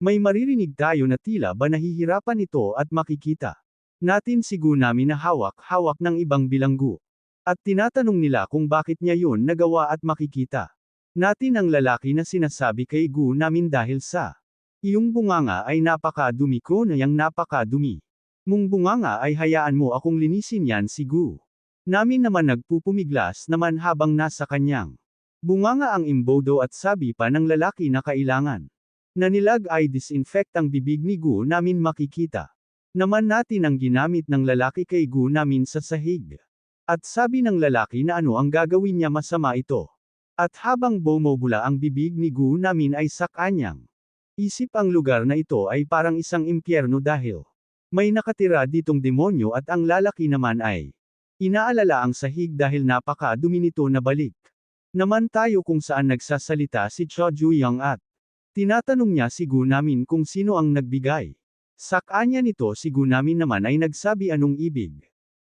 May maririnig tayo na tila ba nahihirapan ito at makikita natin si Gu namin na hawak-hawak ng ibang bilanggo. At tinatanong nila kung bakit niya yun nagawa at makikita natin ang lalaki na sinasabi kay Gu namin dahil sa iyong bunganga ay napakadumi ko na yang napakadumi. Mong bunganga ay hayaan mo akong linisin yan si Gu. Namin naman nagpupumiglas naman habang nasa kanyang bunganga ang imbodo at sabi pa ng lalaki na kailangan na nilag ay disinfect ang bibig ni Gu namin makikita naman natin ang ginamit ng lalaki kay Gu namin sa sahig. At sabi ng lalaki na ano ang gagawin niya masama ito. At habang bumubula ang bibig ni Gu namin ay sa kanyang isip ang lugar na ito ay parang isang impyerno dahil may nakatira ditong demonyo at ang lalaki naman ay inaalala ang sahig dahil napaka-dumi nito na balik. Naman tayo kung saan nagsasalita si Cho Ju-young at tinatanong niya si Gu namin kung sino ang nagbigay. Sa kanya nito si Gu namin naman ay nagsabi anong ibig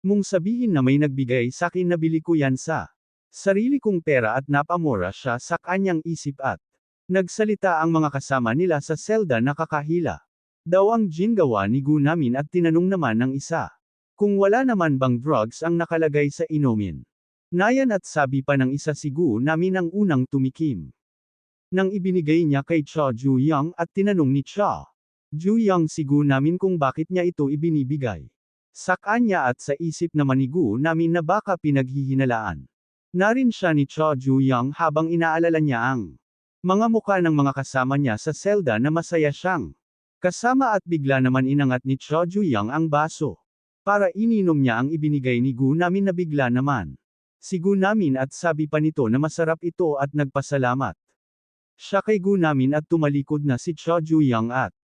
mong sabihin na may nagbigay sa akin na bili ko yan sa sarili kong pera at napamura siya sa kanyang isip at nagsalita ang mga kasama nila sa selda na kakahila. Daw ang gingawa ni Gu namin at tinanong naman ng isa kung wala naman bang drugs ang nakalagay sa inumin. Nayan at sabi pa ng isa si Gu namin ang unang tumikim. Nang ibinigay niya kay Cho Ju-young at tinanong ni Cho Ju-young si Gu namin kung bakit niya ito ibinibigay sa kanya at sa isip naman ni Gu namin na baka pinaghihinalaan narin siya ni Cho Ju-young habang inaalala niya ang mga muka ng mga kasama niya sa selda na masaya siyang kasama at bigla naman inangat ni Cho Ju-young ang baso para ininom niya ang ibinigay ni Gu namin na bigla naman si Gu namin at sabi pa nito na masarap ito at nagpasalamat siya kay Gu namin at tumalikod na si Cho Ju-young at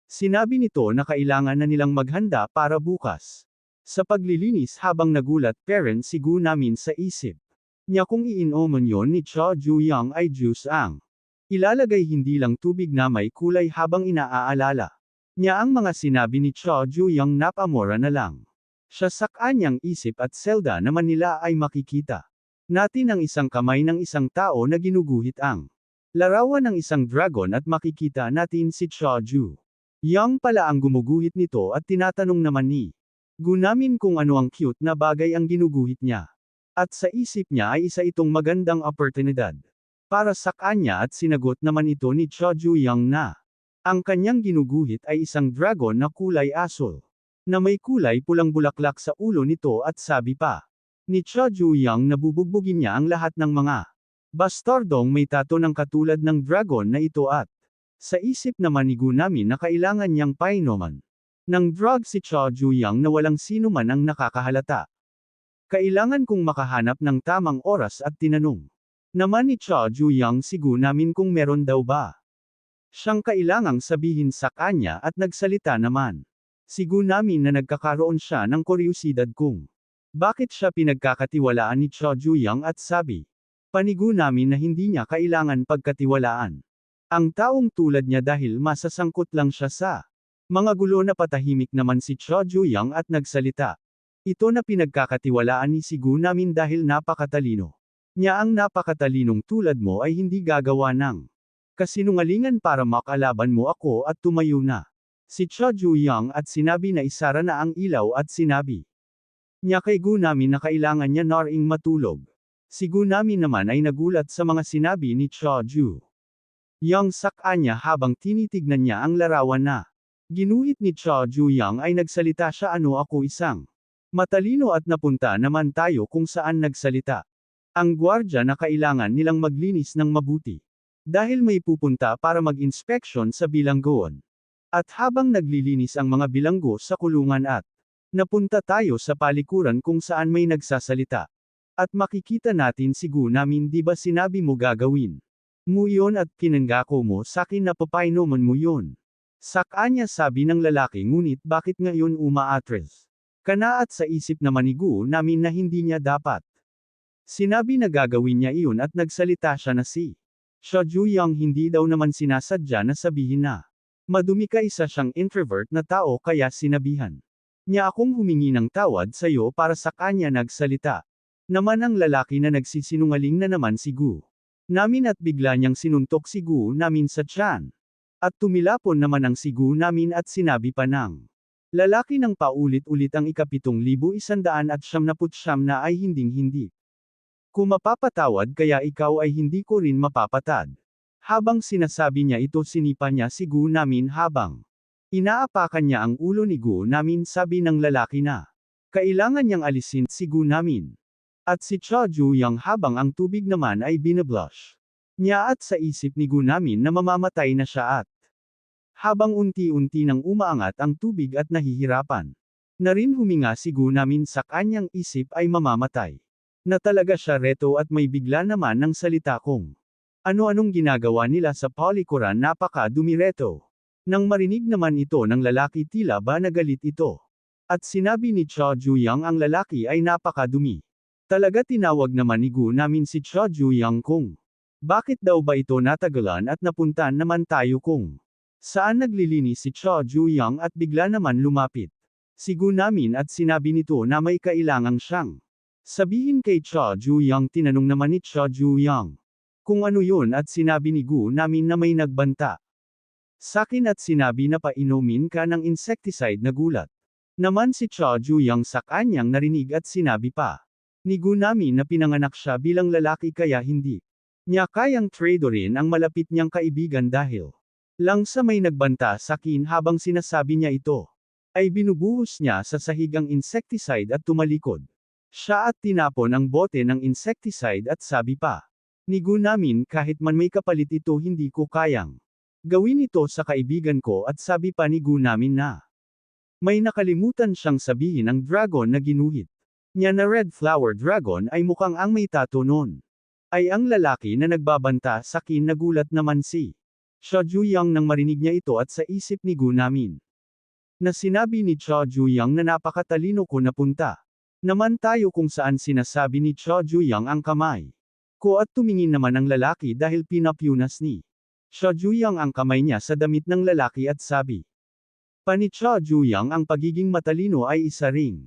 sinabi nito na kailangan na nilang maghanda para bukas sa paglilinis habang nagulat parent si Gu namin sa isip niya kung iinoman yon ni Cho Ju-young ay juice ang ilalagay hindi lang tubig na may kulay habang inaaalala niya ang mga sinabi ni Cho Ju-young napamura na lang siya sa kanyang isip at selda naman nila ay makikita natin ang isang kamay ng isang tao na ginuguhit ang larawan ng isang dragon at makikita natin si Cho Ju-young pala ang gumuguhit nito at tinatanong naman ni Gu namin kung ano ang cute na bagay ang ginuguhit niya. At sa isip niya ay isa itong magandang oportunidad para sa kanya at sinagot naman ito ni Cho Ju-young na ang kanyang ginuguhit ay isang dragon na kulay asul na may kulay pulang bulaklak sa ulo nito at sabi pa ni Cho Ju-young na bubugbugin niya ang lahat ng mga bastardong may tato ng katulad ng dragon na ito at sa isip naman ni Gu namin na kailangan niyang painoman ng drug si Cho Ju-young na walang sino man ang nakakahalata. Kailangan kong makahanap ng tamang oras at tinanong naman ni Cho Ju-young si Gu namin kung meron daw ba siyang kailangang sabihin sa kanya at nagsalita naman si Gu namin na nagkakaroon siya ng kuryusidad kung bakit siya pinagkakatiwalaan ni Cho Ju-young at sabi pa ni Gu namin na hindi niya kailangan pagkatiwalaan ang taong tulad niya dahil masasangkot lang siya sa mga gulo na patahimik naman si Cho Ju-young at nagsalita. Ito na pinagkakatiwalaan ni si Gu namin dahil napakatalino niya ang napakatalinong tulad mo ay hindi gagawa ng kasinungalingan para makalaban mo ako at tumayo na si Cho Ju-young at sinabi na isara na ang ilaw at sinabi niya kay Gu namin na kailangan niya naring matulog. Si Gu namin naman ay nagulat sa mga sinabi ni Cho Ju-young sa kanya habang tinitignan niya ang larawan na ginuhit ni Cho Ju-young ay nagsalita siya ano ako isang matalino at napunta naman tayo kung saan nagsalita ang gwardya na kailangan nilang maglinis ng mabuti dahil may pupunta para mag-inspeksyon sa bilangguan. At habang naglilinis ang mga bilanggo sa kulungan at napunta tayo sa palikuran kung saan may nagsasalita at makikita natin si Gu namin di ba sinabi mo gagawin mo yun at pinangako mo sakin na papainoman mo yun. Sa kanya sabi ng lalaki ngunit bakit ngayon umaatres ka na at sa isip naman ni Gu namin na hindi niya dapat sinabi na gagawin niya iyon at nagsalita siya na si Cho Ju-young hindi daw naman sinasadya na sabihin na madumi ka isa siyang introvert na tao kaya sinabihan niya akong humingi ng tawad sa iyo para sa kanya nagsalita naman ang lalaki na nagsisinungaling na naman si Gu namin at bigla niyang sinuntok si Gu namin sa tiyan. At tumilapon naman ang si Gu Namin at sinabi pa ng lalaki ng paulit-ulit ang 7,179 na ay hinding-hindi. Kung mapapatawad kaya ikaw ay hindi ko rin mapapatad. Habang sinasabi niya ito sinipa niya si Gu Namin habang inaapakan niya ang ulo ni Gu Namin sabi ng lalaki na kailangan niyang alisin si Gu Namin. At si Cha Ju-yang habang ang tubig naman ay binablush niya at sa isip ni Gu Namin na mamamatay na siya at habang unti-unti nang umaangat ang tubig at nahihirapan na rin huminga si Gu Namin sa kanyang isip ay mamamatay. Na talaga siya reto at may bigla naman ng salita kung ano-anong ginagawa nila sa palikuran napaka-dumi reto. Nang marinig naman ito ng lalaki tila ba nagalit ito. At sinabi ni Cha Ju-yang ang lalaki ay napakadumi. Talaga tinawag naman ni Gu Namin si Cha Ju-yang kung bakit daw ba ito natagalan at napuntan naman tayo kung saan naglilinis si Cha Ju-yang at bigla naman lumapit si Gu Namin at sinabi nito na may kailangang siyang sabihin kay Cha Ju-yang. Tinanong naman ni Cha Ju-yang kung ano yun at sinabi ni Gu Namin na may nagbanta sakin at sinabi na painumin ka ng insecticide na gulat. Naman si Cha Ju-yang sa kanyang narinig at sinabi pa ni Gu Namin na pinanganak siya bilang lalaki kaya hindi niya kayang tradorin ang malapit niyang kaibigan dahil lang sa may nagbanta sakin habang sinasabi niya ito ay binubuhos niya sa sahig ang insecticide at tumalikod siya at tinapon ang bote ng insecticide at sabi pa ni Gu Namin kahit man may kapalit ito hindi ko kayang gawin ito sa kaibigan ko at sabi pa ni Gu Namin na may nakalimutan siyang sabihin ang dragon na ginuhit niya na red flower dragon ay mukhang ang may tato nun ay ang lalaki na nagbabanta sakin. Nagulat naman si Cha Ju-yang nang marinig niya ito at sa isip ni Gu Namin na sinabi ni Cha Ju-yang na napakatalino ko napunta naman tayo kung saan sinasabi ni Cha Ju-yang ang kamay ko at tumingin naman ang lalaki dahil pinapyunas ni Cha Ju-yang ang kamay niya sa damit ng lalaki at sabi pa ni Cha Ju-yang ang pagiging matalino ay isa ring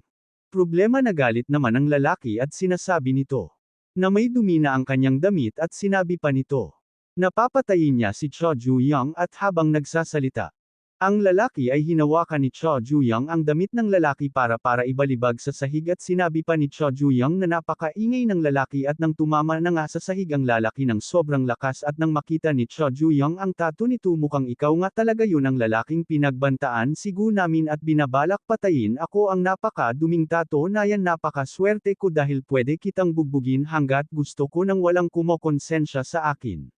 problema. Nagalit naman ang lalaki at sinasabi nito na may dumi na ang kanyang damit at sinabi pa nito napapatayin niya si Cha Ju-yang at habang nagsasalita ang lalaki ay hinawakan ni Cha Ju-yang ang damit ng lalaki para ibalibag sa sahig at sinabi pa ni Cha Ju-yang na napakaingay ng lalaki at nang tumama na nga sa sahig ang lalaki ng sobrang lakas at nang makita ni Cha Ju-yang ang tattoo nito mukhang ikaw nga talaga yun ang lalaking pinagbantaan si Gu Namin at binabalak patayin ako ang napaka-duming tattoo na yan napakaswerte ko dahil pwede kitang bugbugin hanggat gusto ko nang walang kumokonsensya sa akin.